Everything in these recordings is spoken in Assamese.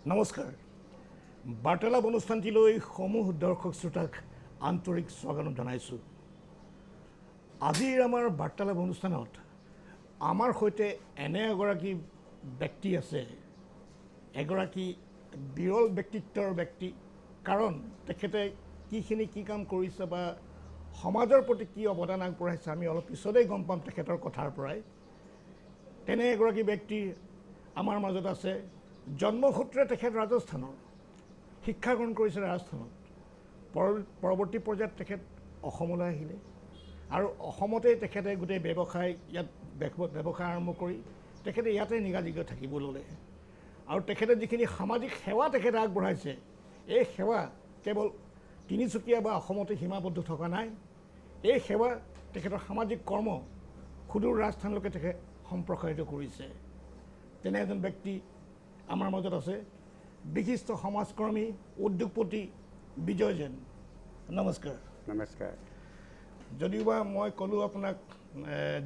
নমস্কাৰ বাৰ্তালাপ অনুষ্ঠানটিলৈ সমূহ দৰ্শক শ্ৰোতাক আন্তৰিক স্বাগতম জনাইছোঁ। আজিৰ আমাৰ বাৰ্তালাপ অনুষ্ঠানত আমাৰ সৈতে এনে এগৰাকী ব্যক্তি আছে, এগৰাকী বিৰল ব্যক্তিত্বৰ ব্যক্তি। কাৰণ তেখেতে কি কাম কৰিছে বা সমাজৰ প্ৰতি কি অৱদান আগবঢ়াইছে আমি অলপ পিছতেই গম পাম তেখেতৰ কথাৰ পৰাই। তেনে এগৰাকী ব্যক্তি আমাৰ মাজত আছে। জন্মসূত্ৰে তেখেত ৰাজস্থানৰ, শিক্ষা গ্ৰহণ কৰিছে ৰাজস্থানত। পৰৱৰ্তী পৰ্যায়ত তেখেত অসমলৈ আহিলে আৰু অসমতেই তেখেতে গোটেই ব্যৱসায় আৰম্ভ কৰি তেখেতে ইয়াতে নিগাজিকৈ থাকিব ল'লে। আৰু তেখেতে যিখিনি সামাজিক সেৱা তেখেতে আগবঢ়াইছে, এই সেৱা কেৱল তিনিচুকীয়া বা অসমতে সীমাবদ্ধ থকা নাই। এই সেৱা তেখেতৰ সামাজিক কৰ্ম সুদূৰ ৰাজস্থানলৈকে তেখেত সম্প্ৰসাৰিত কৰিছে। তেনে এজন ব্যক্তি আমাৰ মাজত আছে, বিশিষ্ট সমাজকৰ্মী উদ্যোগপতি বিজয় জৈন। নমস্কাৰ। নমস্কাৰ। যদিওবা মই ক'লোঁ আপোনাক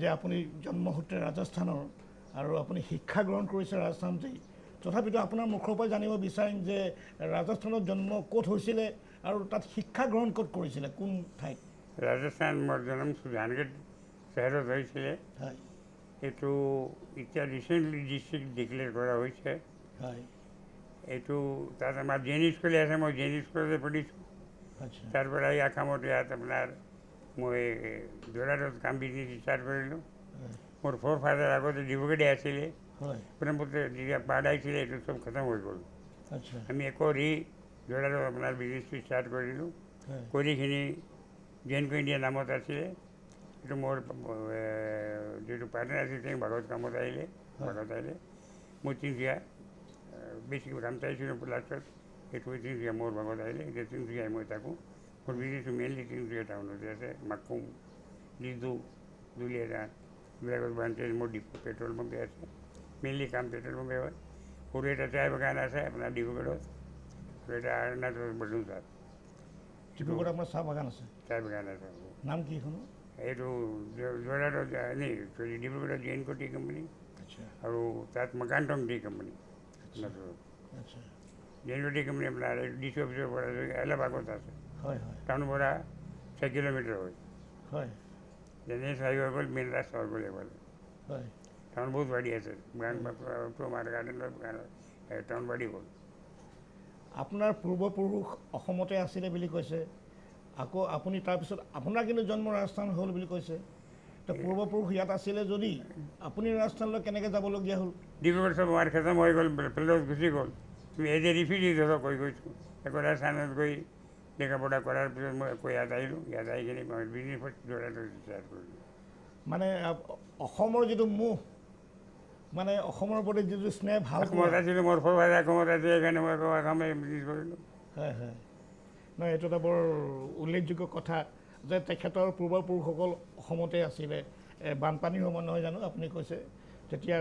যে আপুনি জন্মসূত্ৰে ৰাজস্থানৰ আৰু আপুনি শিক্ষা গ্ৰহণ কৰিছে ৰাজস্থানতেই, তথাপিতো আপোনাৰ মুখৰ পৰা জানিব বিচাৰিম যে ৰাজস্থানত জন্ম ক'ত হৈছিলে আৰু তাত শিক্ষা গ্ৰহণ ক'ত কৰিছিলে, কোন ঠাইত? ৰাজস্থান মোৰ জন্ম সুজানগড় চহৰত হৈছিলে। হয়। এইটো এতিয়া ৰিচেণ্টলি ডিষ্ট্ৰিক্ট ডিক্লেয়াৰ কৰা হৈছে। হয়। এইটো তাত আমাৰ জৈন স্কুলে আছে, মই জৈন স্কুলতে পঢ়িছোঁ। আচ্ছা। তাৰ পৰা এই আসামত ইয়াত আপোনাৰ মই যোৰহাটত কাম বিজনেছ ষ্টাৰ্ট কৰিলোঁ। মোৰ ফ'ৰ ফাদাৰ আগতে ডিব্ৰুগড়ে আছিলে। হয়। ব্ৰহ্মপুত্ৰ যেতিয়া বাঢ় আহিছিলে এইটো চব খতম হৈ গ'ল। আচ্ছা। আমি আকৌ যোৰহাটত আপোনাৰ বিজনেছটো ষ্টাৰ্ট কৰিলোঁ। হয়। কৰিখিনি জৈন ইণ্ডিয়া নামত আছিলে। এইটো মোৰ যিটো পাৰ্টনাৰ আছিল তেওঁ ভাগত কামত আহিলে, মই তিনিচুকীয়া বেছিকৈ কাম চাইছিলোঁ লাষ্টত। সেইটো তিনিচুকীয়া মোৰ ভাগত আহিলে, এতিয়া তিনিচুকীয়াই মই থাকোঁ। মোৰ বিজনেছটো মেইনলি তিনিচুকীয়া টাউনতে আছে। মাকুম, লিডু, দুলীয়াজান এইবিলাকত ব্ৰাঞ্চ মোৰ পেট্ৰল পাম্পে আছে। মেইনলি কাম পেট্ৰল পাম্পে হয়। সৰু এটা চাহ বাগান আছে আপোনাৰ ডিব্ৰুগড়ত, আৰু এটা অৰুণাচল বৰদুমচাত। ডিব্ৰুগড়ত আপোনাৰ চাহ বাগান আছে? চাহ বাগান আছে। নাম কি এখন? এইটো যোৰহাটত ডিব্ৰুগড়ত জৈন টি কোম্পানী। আচ্ছা। আৰু তাত মকানটং টি কোম্পানী। আচ্ছা। জৈন টি কোম্পানী আপোনাৰ ডিচি অফিচৰ পৰা অলপ আগত আছে। হয় হয়। টাউনৰ পৰা 6 কিলোমিটাৰ হয়। হয়। যেনে চাই হৈ গ'ল মেইন ৰাস্তা হৈ গ'ল এবাৰ। হয়। টাউন বহুত বাঢ়ি আছে, আমাৰ গাৰ্ডেনৰ টাউন বাঢ়ি গ'ল। আপোনাৰ পূৰ্বপুৰুষ অসমতে আছিলে বুলি কৈছে, আকৌ আপুনি তাৰপিছত আপোনাৰ কিন্তু জন্ম ৰাজস্থান হ'ল বুলি কৈছে। তো পূৰ্বপুৰুষ ইয়াত আছিলে যদি আপুনি ৰাজস্থানলৈ কেনেকৈ যাবলগীয়া হ'ল? ডিব্ৰুগড় চব আমাৰ খতম হৈ গ'ল, ফিল্ডত গুচি গ'ল। তুমি এজ এ ৰিফিউজি ধৰক কৈ গৈছোঁ। আকৌ ৰাজস্থানত গৈ লেখা পঢ়া কৰাৰ পিছত মই আকৌ ইয়াত আহিলোঁ। ইয়াত আহি কিনে মই বিজনেছ যোৰহাটত ষ্টাৰ্ট কৰিলোঁ। মানে অসমৰ যিটো মোহ, মানে অসমৰ প্ৰতি যিটো স্নেহ ভাল অসমত আছিলোঁ, মোৰ ফ'ৰ ফাদাৰ অসমত আছে, সেইকাৰণে মই আকৌ অসমে বিজনেছ কৰিলোঁ। হয় হয়। নহয়, এইটো এটা বৰ উল্লেখযোগ্য কথা যে তেখেতৰ পূৰ্বপুৰুষসকল অসমতে আছিলে। বানপানীৰ সময়ত নহয় জানো আপুনি কৈছে, তেতিয়া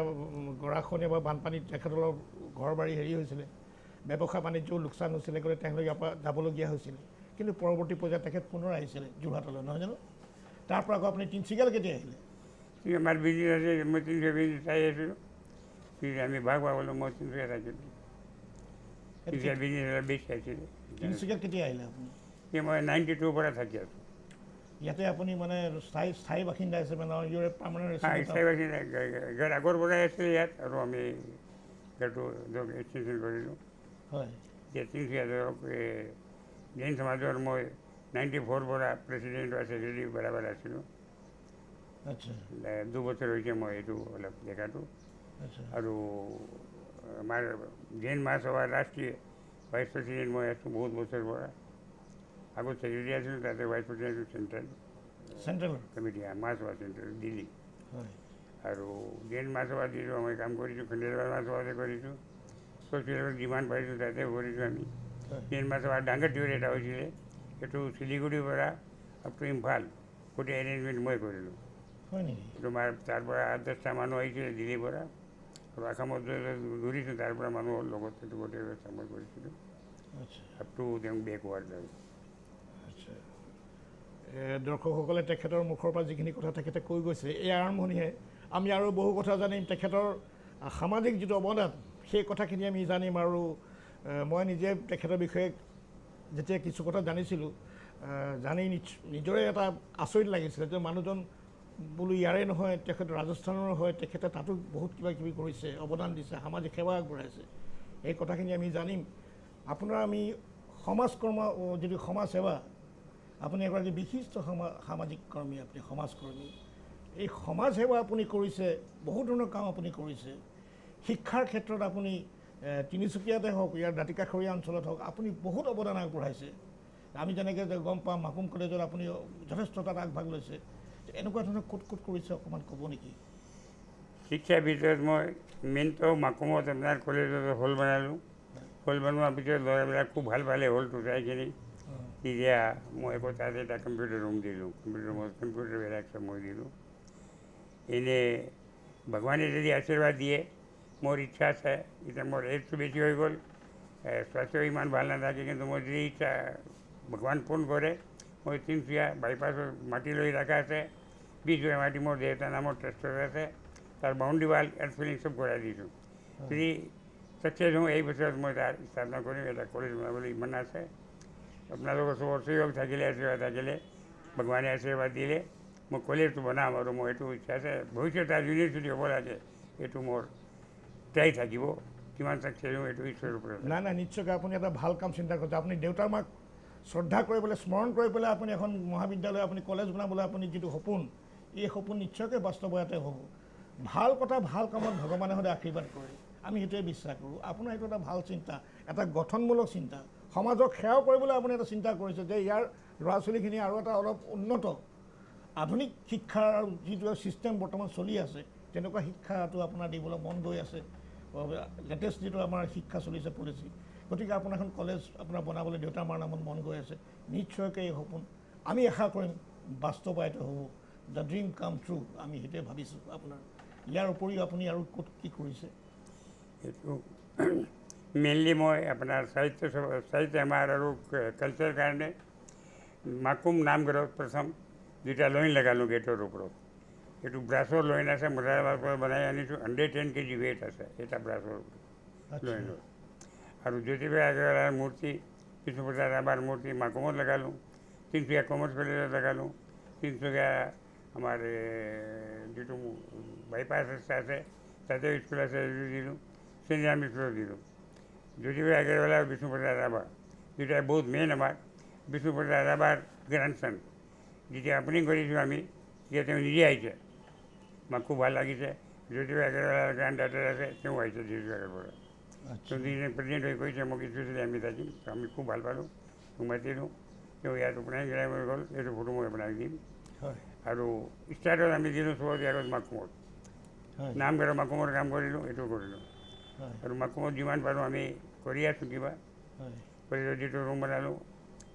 গৰাখহনীয়া বা বানপানীত তেখেতসকলৰ ঘৰ বাৰী হেৰি হৈছিলে, ব্যৱসায় বাণিজ্যও লোকচান হৈছিলে, গতিকে তেওঁলোকে ইয়াৰ পৰা যাবলগীয়া হৈছিলে। কিন্তু পৰৱৰ্তী পৰ্যায়ত তেখেত পুনৰ আহিছিলে যোৰহাটলৈ, নহয় জানো? তাৰ পৰা আকৌ আপুনি তিনিচুকীয়ালৈ কেতিয়া আহিলে? আমাৰ বিজনেছ আছে, মই তিনিচুকীয়া বিজনেছ চাই আছিলোঁ। আমি ভাগ পালোঁ, মই তিনিচুকীয়া থাকিলোঁ। তিনিচুকীয়া বিজনেছ বেছি আছিলে। তিনিচুকীয়াত কেতিয়া আহিলে আপুনি? মই 92 পৰা থাকি আছোঁ। ইয়াতে আপুনি মানে স্থায়ী বাসিন্দা হিচাপে নহয়, ইউৰ পাৰ্মানেণ্ট ৰেচিডেণ্ট? স্থায়ী বাসিন্দা, ঘৰ আগৰ পৰাই আছিলে ইয়াত, আৰু আমি ঘৰটো এক্সটেনশ্যন কৰিলোঁ। হয়। এতিয়া তিনিচুকীয়া ধৰক জৈন সমাজৰ মই 94 পৰা প্ৰেচিডেণ্ট বা ছেক্ৰেটাৰী বৰাবৰ আছিলোঁ। আচ্ছা। 2 বছৰ হৈছে মই এইটো অলপ দেখাটো। আচ্ছা। আৰু আমাৰ জৈন মহাসভাৰ ৰাষ্ট্ৰীয় ভাইচ প্ৰেচিডেণ্ট মই আছোঁ বহুত বছৰ পৰা। আগত ছেক্ৰেটাৰী আছিলোঁ, তাতে vice president central committee, Mahasabha central Delhi. হয়। আৰু জৈন মহাসভাত যিটো মই কাম কৰিছোঁ, খণ্ডেলৱাল মহাসভাতে কৰিছোঁ। চ'চিয়েলত যিমান পাৰিছোঁ তাতে কৰিছোঁ আমি। জৈন মহাসভাৰ ডাঙৰ টিউৰ এটা হৈছিলে, সেইটো শিলিগুৰিৰ পৰা আপ টু ইম্ফাল গোটেই এৰেঞ্জমেণ্ট মই কৰিলোঁ। হয় নেকি? তোমাৰ তাৰ পৰা 8-10টা মানুহ আহিছিলে দিল্লীৰ পৰা, আৰু আসামত ঘূৰিছোঁ, তাৰ পৰা মানুহৰ লগত সেইটো গোটেই ব্যৱস্থা মই কৰিছিলোঁ। আচ্ছা। আপ টু তেওঁ বেক ৱাৰ্ড যায়। আচ্ছা। দৰ্শকসকলে তেখেতৰ মুখৰ পৰা যিখিনি কথা তেখেতে কৈ গৈছে, এই আৰম্ভণিহে। আমি আৰু বহু কথা জানিম, তেখেতৰ সামাজিক যিটো অৱদান সেই কথাখিনি আমি জানিম। আৰু মই নিজে তেখেতৰ বিষয়ে যেতিয়া কিছু কথা জানিছিলোঁ জানি নিজৰে এটা আচৰিত লাগিছিলে যে মানুহজন বোলো ইয়াৰে নহয়, তেখেত ৰাজস্থানৰ হয়, তেখেতে তাতো বহুত কিবা কিবি কৰিছে, অৱদান দিছে, সামাজিক সেৱা আগবঢ়াইছে। এই কথাখিনি আমি জানিম। আপোনাৰ আমি সমাজকৰ্ম যিটো সমাজ সেৱা, আপুনি এগৰাকী বিশিষ্ট সামাজিক কৰ্মী, আপুনি সমাজকৰ্মী। এই সমাজ সেৱা আপুনি কৰিছে, বহুত ধৰণৰ কাম আপুনি কৰিছে। শিক্ষাৰ ক্ষেত্ৰত আপুনি তিনিচুকীয়াতে হওক, ইয়াৰ দাঁতিকাষৰীয়া অঞ্চলত হওক, আপুনি বহুত অৱদান আগবঢ়াইছে। আমি যেনেকৈ গম পাওঁ মাকুম কলেজত আপুনি যথেষ্ট তাত আগভাগ লৈছে। এনেকুৱা ধৰণৰ ক'ত কৰিছে অকণমান ক'ব নেকি? শিক্ষাৰ ভিতৰত মই মেইনটো মাকুমত আপোনাৰ কলেজত হল বনালোঁ। হল বনোৱাৰ পিছত ল'ৰাবিলাক খুব ভাল পালে হলটো চাই কিনি। তেতিয়া মই আকৌ তাত এটা কম্পিউটাৰ ৰুম দিলোঁ। কম্পিউটাৰ ৰুমত কম্পিউটাৰবিলাক চব মই দিলোঁ। এনেই ভগৱানে যদি আশীৰ্বাদ দিয়ে, মোৰ ইচ্ছা আছে, এতিয়া মোৰ এজটো বেছি হৈ গ'ল, স্বাস্থ্য ইমান ভাল নাথাকে, কিন্তু মোৰ যদি ইচ্ছা ভগৱান পূৰণ কৰে, মই তিনিচুকীয়া বাইপাছৰ মাটি লৈ ৰখা আছে, 20 বিঘা মাটি মোৰ দেউতাৰ নামত ট্ৰাষ্টত আছে, তাৰ বাউণ্ডেৰী ৱাল এয়াৰফিলিং চব কৰাই দিছোঁ। যদি ছাকচেছ হওঁ, এই বছৰত মই তাৰ স্থাপনা কৰিম। এটা কলেজ বনাবলৈ ইমান আছে। আপোনালোকৰ চবৰ সহযোগ থাকিলে, আশীৰ্বাদ থাকিলে, ভগৱানে আশীৰ্বাদ দিলে মই কলেজটো বনাম, আৰু মোৰ এইটো ইচ্ছা আছে। ভৱিষ্যত তাৰ ইউনিভাৰ্চিটি হ'ব লাগে, এইটো মোৰ ট্ৰাই থাকিব। কিমান ছাকচেছ হওঁ এইটো ঈশ্বৰৰ ওপৰত। নাই নিশ্চয়কৈ আপুনি এটা ভাল কাম চিন্তা কৰিছে। আপুনি দেউতাৰ মাক শ্ৰদ্ধা কৰি পেলাই, স্মৰণ কৰি পেলাই আপুনি এখন মহাবিদ্যালয়, আপুনি কলেজ বনাবলৈ আপুনি যিটো সপোন, এই সপোন নিশ্চয়কৈ বাস্তৱায়িত হ'ব। ভাল কথা, ভাল কামত ভগৱানে সদায় আশীৰ্বাদ কৰে, আমি সেইটোৱে বিশ্বাস কৰোঁ। আপোনাৰ এইটো এটা ভাল চিন্তা, এটা গঠনমূলক চিন্তা। সমাজক সেৱাও কৰিবলৈ আপুনি এটা চিন্তা কৰিছে যে ইয়াৰ ল'ৰা ছোৱালীখিনি আৰু এটা অলপ উন্নত আধুনিক শিক্ষাৰ যিটো ছিষ্টেম বৰ্তমান চলি আছে, তেনেকুৱা শিক্ষাটো আপোনাৰ দিবলৈ মন গৈ আছে। লেটেষ্ট যিটো আমাৰ শিক্ষা চলিছে পলিচি, গতিকে আপোনাৰ এখন কলেজ আপোনাৰ বনাবলৈ দেউতাৰ মাৰ নামত মন গৈ আছে। নিশ্চয়কৈ এই সপোন আমি আশা কৰিম বাস্তৱায়িত হ'ব। দ্য ড্ৰিম কাম ট্ৰু, আমি সেইটোৱে ভাবিছোঁ আপোনাৰ। ইয়াৰ উপৰিও আপুনি আৰু ক'ত কি কৰিছে? এইটো মেইনলি মই আপোনাৰ সাহিত্য আমাৰ আৰু কালচাৰৰ কাৰণে মাকুম নামঘৰত প্ৰথম 2টা লাইন লগালোঁ গেটৰ ওপৰত। এইটো ব্ৰাছৰ লাইন আছে, মোটাবাৰ পৰা বনাই আনিছোঁ। 110 kg ৱেইট আছে এটা ব্ৰাছৰ লাইনত। আৰু জ্যোতিবা আগৰৱালাৰ মূৰ্তি, বিষ্ণুপ্ৰসাদ ৰাভাৰ মূৰ্তি মাকুমত লগালোঁ। তিনিচুকীয়া কমাৰ্চ কলেজত লগালোঁ। তিনিচুকীয়া আমাৰ যিটো বাইপাছ ৰাস্তা আছে তাতেও স্কুল আছে, সেইটো দিলোঁ। চেনিৰাম স্কুলত দিলোঁ। জ্যোতিবা আগৰৱালা আৰু বিষ্ণুপ্ৰসাদ ৰাভা দুটাই বহুত মেইন আমাৰ। বিষ্ণুপ্ৰসাদ ৰাভাৰ গ্ৰেণ্ডছন যেতিয়া অপেনিং কৰিছোঁ আমি, তেতিয়া তেওঁ নিজে আহিছে, আমাক খুব ভাল লাগিছে। জ্যোতিবা আগৰৱালাৰ গ্ৰেণ্ড ডাটাৰ আছে, তেওঁ আহিছে তিনিচুকীয়াৰ পৰা। তেওঁ যিজনে প্ৰেচিডেণ্ট হৈ কৈছে মোক স্পেচিয়েলি আমি থাকিম, আমি খুব ভাল পালোঁ, মোক মাতিলোঁ। তেওঁ ইয়াত ওপেনিং হৈ গ'ল, এইটো ফটো মই আপোনাক দিম। আৰু ষ্টাৰ্টত আমি দিলোঁ চবতকৈ আগত মাকুমত, নামঘৰৰ মাকুমৰ কাম কৰিলোঁ, এইটো কৰিলোঁ। আৰু মাকুমত যিমান পাৰোঁ আমি কৰি আছোঁ কিবা। কলেজত যিটো ৰুম বনালোঁ,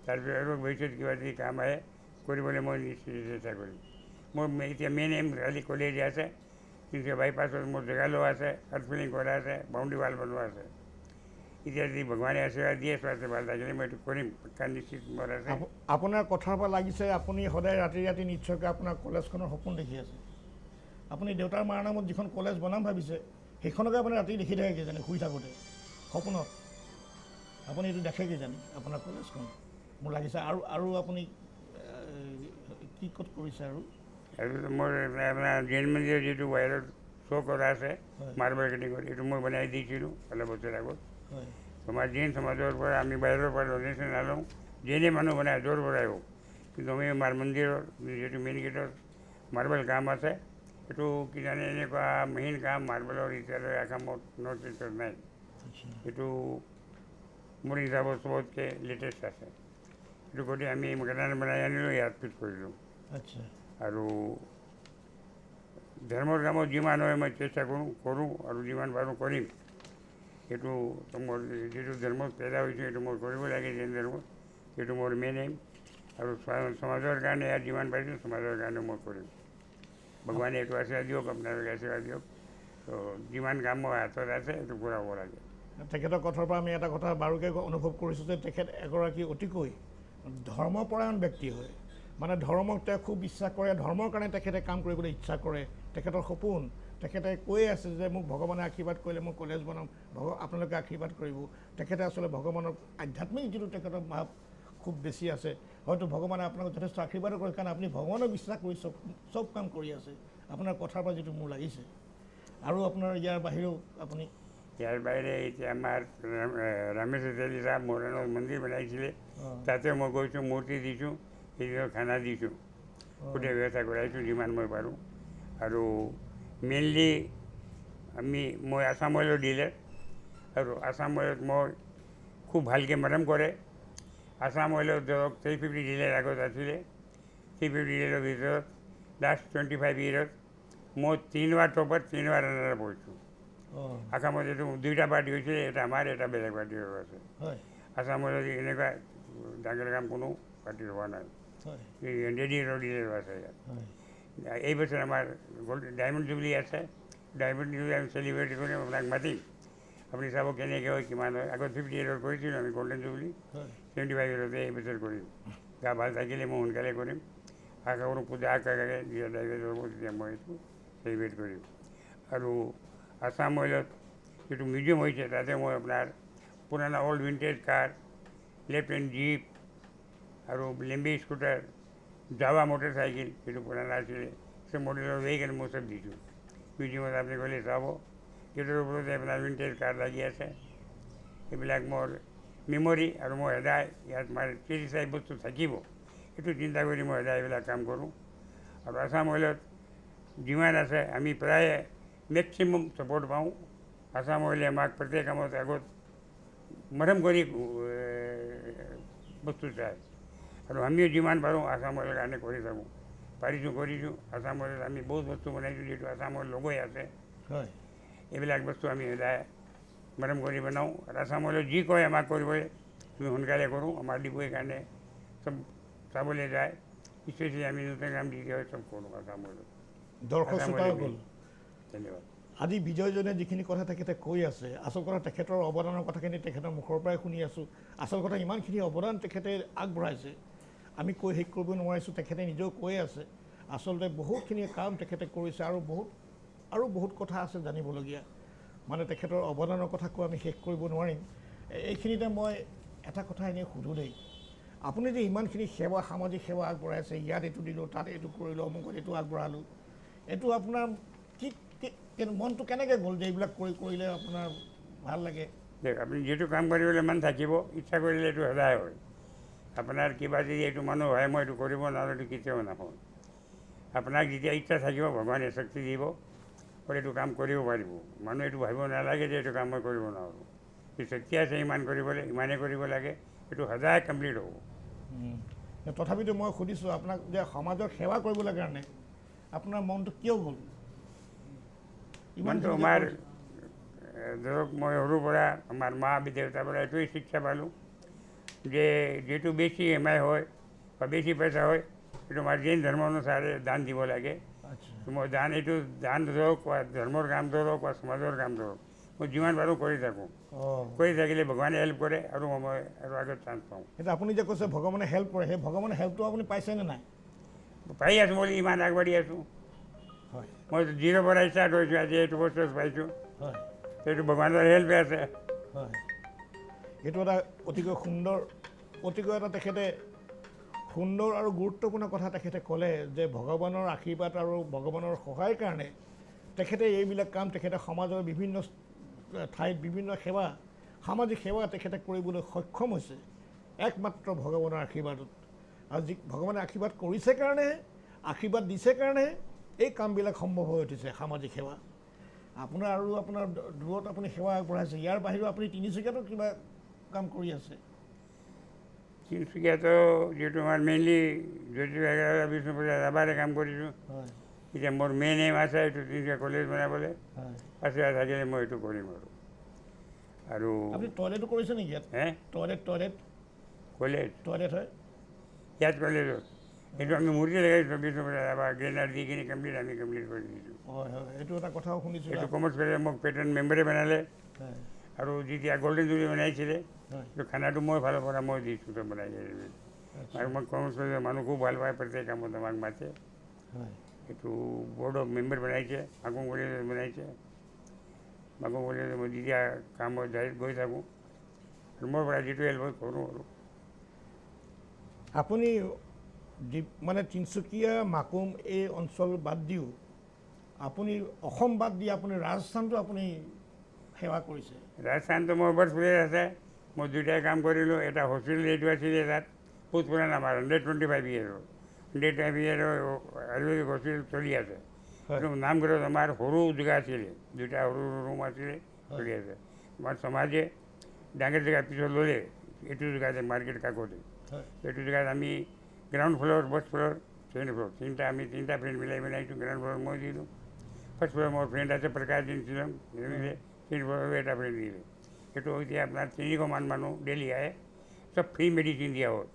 তাৰপিছত আৰু ভৱিষ্যত কিবা যদি কাম আহে কৰিবলৈ মই নিশ্চিত চেষ্টা কৰিম। মোৰ এতিয়া মেইন এম খালি কলেজ আছে, তিনিচুকীয়া বাইপাছত মোৰ জেগা লোৱা আছে, আৰ্টফিলিং কৰা আছে, বাউণ্ডেৰী ৱাল বনোৱা আছে। এতিয়া যদি ভগৱানে আশীৰ্বাদ দিয়ে, স্বাস্থ্য ভাল থাকিলে মই এইটো কৰিম, পক্কা নিশ্চিত মোৰ আছে। আপোনাৰ কথাৰ পৰা লাগিছে আপুনি সদায় ৰাতি ৰাতি নিশ্চয়কৈ আপোনাৰ কলেজখনৰ সপোন দেখি আছে। আপুনি দেউতাৰ মাৰ নামত যিখন কলেজ বনাম ভাবিছে, সেইখনকে আপুনি ৰাতি দেখি থাকে কিজানি শুই থাকোঁতে সপোনত। আপুনি এইটো দেখে কিজানি আপোনাৰ কলেজখন, মোৰ লাগিছে। আৰু আপুনি কি ক'ত কৰিছে? আৰু মোৰ আপোনাৰ জৈন মন্দিৰৰ যিটো বাহিৰত শ্ব' কৰা আছে মাৰ্বল কাটিঙৰ, এইটো মই বনাই দিছিলোঁ অলপ বছৰ আগত। জৈন সমাজৰ পৰা আমি বাহিৰৰ পৰা ডনেশ্যন আনোঁ, জৈনে মানুহ বনাই য'ৰ পৰাই হওক, কিন্তু আমি মাৰ মন্দিৰৰ যিটো মেইন গেটৰ মাৰ্বল কাম আছে, এইটো কিজানি এনেকুৱা মেইন কাম মাৰ্বলৰ এতিয়ালৈ আসামত নৰ্থ ইষ্টত নাই। এইটো মোৰ হিচাপত চবতকৈ লেটেষ্ট আছে। এইটো কৰি আমি কেইটামান বনাই আনিলোঁ, ইয়াত ফিট কৰিলোঁ। আৰু ধৰ্মৰ কামত যিমান হয় মই চেষ্টা কৰোঁ আৰু যিমান পাৰোঁ কৰিম। এইটো মোৰ যিটো ধৰ্মত পেদা হৈছোঁ, এইটো মই কৰিব লাগে জৈন ধৰ্মত, এইটো মোৰ মেইন এইম। আৰু সমাজৰ কাৰণে ইয়াত যিমান পাৰিছোঁ সমাজৰ কাৰণে মই কৰিম। ভগৱানে এইটো আশীৰ্বাদ দিয়ক, আপোনালোকে আশীৰ্বাদ দিয়ক। তো যিমান কাম মোৰ হাতত আছে এইটো পূৰা হ'ব লাগে। তেখেতৰ কথাৰ পৰা আমি এটা কথা বাৰুকৈ অনুভৱ কৰিছোঁ যে তেখেত এগৰাকী অতিকৈ ধৰ্মপৰায়ণ ব্যক্তি হয়। মানে ধৰ্মক তেওঁ খুব বিশ্বাস কৰে, ধৰ্মৰ কাৰণে তেখেতে কাম কৰিবলৈ ইচ্ছা কৰে। তেখেতৰ সপোন তেখেতে কৈ আছে যে মোক ভগৱানে আশীৰ্বাদ কৰিলে মই কলেজ বনাম, আপোনালোকে আশীৰ্বাদ কৰিব। তেখেতে আচলতে ভগৱানৰ আধ্যাত্মিক যিটো তেখেতৰ ভাৱ খুব বেছি আছে, হয়তো ভগৱানে আপোনাক যথেষ্ট আশীৰ্বাদ কৰে, কাৰণ আপুনি ভগৱানক বিশ্বাস কৰি চব কাম কৰি আছে, আপোনাৰ কথাৰ পৰা যিটো মোৰ লাগিছে। আৰু আপোনাৰ ইয়াৰ বাহিৰেও আপুনি? ইয়াৰ বাহিৰে এতিয়া আমাৰ ৰামেশ্বৰ তেলী চাহাব মৰাণৰ মন্দিৰ বনাইছিলে, তাতে মই গৈছোঁ, মূৰ্তি দিছোঁ, সেইদিনত খানা দিছোঁ, গোটেই ব্যৱস্থা কৰাইছোঁ যিমান মই পাৰোঁ। আৰু মেইনলি মই আছাম অইলৰ ডিলাৰ, আৰু আছাম অইলত মই খুব ভালকৈ মৰম কৰে। আছাম অইলত ধৰক 350 ডিলাৰ আগত আছিলে, 350 ডিলাৰৰ ভিতৰত লাষ্ট 25 ইয়েৰত মই 3বাৰ টপত 3বাৰ ৰানাৰ হৈছোঁ। আছামত এইটো 2টা পাৰ্টি হৈছিলে, এটা আমাৰ এটা বেলেগ পাৰ্টিৰ আছে। আছামত এনেকুৱা ডাঙৰ কাম কোনো পাৰ্টিৰ হোৱা নাই, ৰেডিঅ'ৰ ডিলাৰো আছে ইয়াত। এই বছৰ আমাৰ ডায়মণ্ড জুবলি আছে, ডায়মণ্ড জুবলি আমি চেলিব্ৰেট কৰিম, আপোনাক মাতিম, আপুনি চাব কেনেকৈ হয় কিমান হয়। আগত 50 ইয়েৰত কৰিছিলোঁ আমি গল্ডেন জুবলি, 75 ইয়েৰতে এই বছৰ কৰিম। গা ভাল থাকিলে মই সোনকালে কৰিম, আশা কৰোঁ পূজা আশাকে যেতিয়া ডাইভেট হ'ব তেতিয়া মই এইটো চেলিব্ৰেট কৰিম। আৰু আছাম অইলত যিটো মিউজিয়াম হৈছে তাতে মই আপোনাৰ পুৰণা অল্ড ভিণ্টেজ কাৰ, লেফ্ট হেণ্ড জীপ আৰু লেম্বি স্কুটাৰ, জাৱা মটৰ চাইকেল যিটো পুৰণা আছিলে, সেই মডেলৰ ভেহিকেল মই চব দিছোঁ মিউজিয়ামত। আপুনি গ'লে চাব, সেইটোৰ ওপৰতে আপোনাৰ ভিণ্টেজ কাৰ লাগি আছে। এইবিলাক মোৰ মেমৰি, আৰু মই সদায় ইয়াত মানে 30 বস্তু থাকিব সেইটো চিন্তা কৰি মই সদায় এইবিলাক কাম কৰোঁ। আৰু আছাম অইলত যিমান আছে আমি প্ৰায় মেক্সিমাম ছাপোৰ্ট পাওঁ। আছাম অইলে আমাক প্ৰত্যেক কামত আগত মৰম কৰি বস্তু চায়, আৰু আমিও যিমান পাৰোঁ আছাম অইলৰ কাৰণে কৰি থাকোঁ, কৰিছোঁ। আছাম অইলত আমি বহুত বস্তু বনাইছোঁ যিটো আছাম অইল লগই আছে। এইবিলাক বস্তু আমি সদায় মৰম কৰি বনাওঁ। আৰু আছাম অইলত যি কয় আমাক কৰিবলৈ আমি সোনকালে কৰোঁ। আমাৰ ডিপুৰ কাৰণে চব চাবলৈ যায়, স্পেচিয়েলি আমি নতুন কাম যি হয় চব কৰোঁ আছাম অইলত। দৰ্শক শ্ৰোতাসকল, ধন্যবাদ। আজি বিজয়জনে যিখিনি কথা তেখেতে কৈ আছে, আচল কথা তেখেতৰ অৱদানৰ কথাখিনি তেখেতৰ মুখৰ পৰাই শুনি আছোঁ। আচল কথা ইমানখিনি অৱদান তেখেতে আগবঢ়াইছে, আমি কৈ শেষ কৰিব নোৱাৰিছোঁ। তেখেতে নিজেও কৈ আছে আচলতে বহুতখিনি কাম তেখেতে কৰিছে, আৰু বহুত কথা আছে জানিবলগীয়া। মানে তেখেতৰ অৱদানৰ কথা কৈ আমি শেষ কৰিব নোৱাৰিম। এইখিনিতে মই এটা কথা এনেই সুধোঁ দেই, আপুনি যে ইমানখিনি সেৱা, সামাজিক সেৱা আগবঢ়াইছে, ইয়াত এইটো দিলোঁ, তাত এইটো কৰিলোঁ, অমুকত এইটো আগবঢ়ালোঁ, এইটো আপোনাৰ কি মনটো কেনেকৈ গ'ল যে এইবিলাক কৰিলে আপোনাৰ ভাল লাগে? আপুনি যিটো কাম কৰিবলৈ মন থাকিব, ইচ্ছা কৰিলে এইটো সদায় হয়। আপোনাৰ কিবা যদি এইটো মানুহ হয় মই এইটো কৰিব নোৱাৰোঁ, এইটো কেতিয়াও নহয়। আপোনাক যেতিয়া ইচ্ছা থাকিব ভগৱানে শক্তি দিব, এইটো কাম কৰিব পাৰিব। মানুহে এইটো ভাবিব নালাগে যে এইটো কাম মই কৰিব নোৱাৰোঁ, যি শক্তি আছে ইমান কৰিবলৈ, ইমানেই কৰিব লাগে, এইটো সদায় কমপ্লিট হ'ব। তথাপিতো মই সুধিছোঁ আপোনাক যে সমাজৰ সেৱা কৰিবলৈ কাৰণে আপোনাৰ মনটো কিয় গ'ল? মনটো আমাৰ ধৰক মই সৰুৰ পৰা আমাৰ মা দেউতাৰ পৰা এইটোৱেই শিক্ষা পালোঁ যে যিটো বেছি এমাই হয় বা বেছি পইচা হয় সেইটো আমাৰ জৈন ধৰ্ম অনুসাৰে দান দিব লাগে। মই এইটো দান ধৰক বা ধৰ্মৰ কাম ধৰক বা সমাজৰ কাম ধৰক মই যিমান পাৰোঁ কৰি থাকোঁ। কৰি থাকিলে ভগৱানে হেল্প কৰে আৰু মই আৰু আগত চান্স পাওঁ। এতিয়া আপুনি যে কৈছে ভগৱানে হেল্প কৰে, সেই ভগৱানে হেল্পটো আপুনি পাইছেনে নাই? পাই আছোঁ বুলি ইমান আগবাঢ়ি আছোঁ। হয়, মই 0ৰ পৰা ষ্টাৰ্ট হৈছোঁ, আজি এইটো বস্তু পাইছোঁ, হয়, সেইটো ভগৱানৰ হেল্প আছে। হয়, এইটো এটা অতিকৈ এটা তেখেতে সুন্দৰ আৰু গুৰুত্বপূৰ্ণ কথা তেখেতে ক'লে যে ভগৱানৰ আশীৰ্বাদ আৰু ভগৱানৰ সহায়ৰ কাৰণে তেখেতে এইবিলাক কাম তেখেতে সমাজৰ বিভিন্ন ঠাইত বিভিন্ন সেৱা, সামাজিক সেৱা তেখেতে কৰিবলৈ সক্ষম হৈছে একমাত্ৰ ভগৱানৰ আশীৰ্বাদত। আৰু ভগৱানে আশীৰ্বাদ কৰিছে কাৰণে, আশীৰ্বাদ দিছে কাৰণে এই কামবিলাক সম্ভৱ হৈ উঠিছে, সামাজিক সেৱা। আপোনাৰ দূৰত আপুনি সেৱা আগবঢ়াইছে, ইয়াৰ বাহিৰেও আপুনি তিনিচুকীয়াতো কিবা কাম কৰি আছে? তিনিচুকীয়াতো যিহেতু আমাৰ মেইনলি বিষ্ণুপুৰ ৰাবাৰে কাম কৰিছোঁ। এতিয়া মোৰ মেইন এম আছে এইটো তিনিচুকীয়া কলেজ বনাবলৈ, আছে থাকিলে মই এইটো কৰিম। আৰু আপুনি টয়লেটো কৰিছে নেকি ইয়াত? টয়লেট কলেজ হয় ইয়াত কলেজত এইটো আমি মূৰ্তি লগাইছোঁ বিষ্ণুপুৰ ৰাবাৰ গ্ৰেনাৰ দি কিনি আমি কমপ্লিট কৰি দিছোঁ। হয়, এইটো এটা কথাও শুনিছোঁ। এইটো কমাৰ্চ কলেজে মোক পেট্ৰন মেম্বাৰে বনালে, আৰু যেতিয়া গল্ডেন জুবলি বনাইছিলে এইটো খানাটো মই ফালৰ পৰা মই দিছোঁ বনাই। আৰু মই কমাৰ্চ কলেজৰ মানুহ খুব ভাল পায়, প্ৰত্যেক কামত আমাক মাতে। এইটো বৰ্ড অফ মেম্বাৰ বনাইছে, মাকুম কলেজত বনাইছে। মাকুম কলেজত মই যেতিয়া কামত গৈ থাকোঁ আৰু মোৰ পৰা যিটো হেল্প কৰোঁ আৰু। আপুনি মানে তিনিচুকীয়া মাকুম এই অঞ্চল বাদ দিও আপুনি অসম বাদ দি আপুনি ৰাজস্থানতো আপুনি সেৱা কৰিছে। ৰাজস্থানটো মোৰ বৰ প্লেচ আছে, মই দুইটাই কাম কৰিলোঁ। এটা হোষ্টেল এইটো আছিলে তাত বহুত পুৰণা আমাৰ 125 ইয়েৰৰ 125 ইয়েৰৰ আয়ুৰ্বেদিক হোষ্টেল চলি আছে। হয়। এইটো নামঘৰত আমাৰ সৰু জেগা আছিলে, দুটা সৰু ৰুম আছিলে, চলি আছে। আমাৰ সমাজে ডাঙৰ জেগা পিছত ল'লে, এইটো জেগাতে মাৰ্কেট কাষতে। হয়। এইটো জেগাত আমি ground floor, first floor, second floor তিনিটা ফ্ৰেণ্ড মিলাই বনাইছোঁ। গ্ৰাউণ্ড ফ্ল'ৰ মই দিলোঁ, ফাৰ্ষ্ট ফ্ল'ৰ মোৰ ফ্ৰেণ্ড আছে প্ৰকাশ দিন শ্বিলং, ছেকেণ্ড ফ্ল'ৰ এটা ফ্ৰেণ্ড দিলে। সেইটো এতিয়া আপোনাৰ 300 মানুহ ডেইলি আহে, চব ফ্ৰী মেডিচিন দিয়া হ'ল।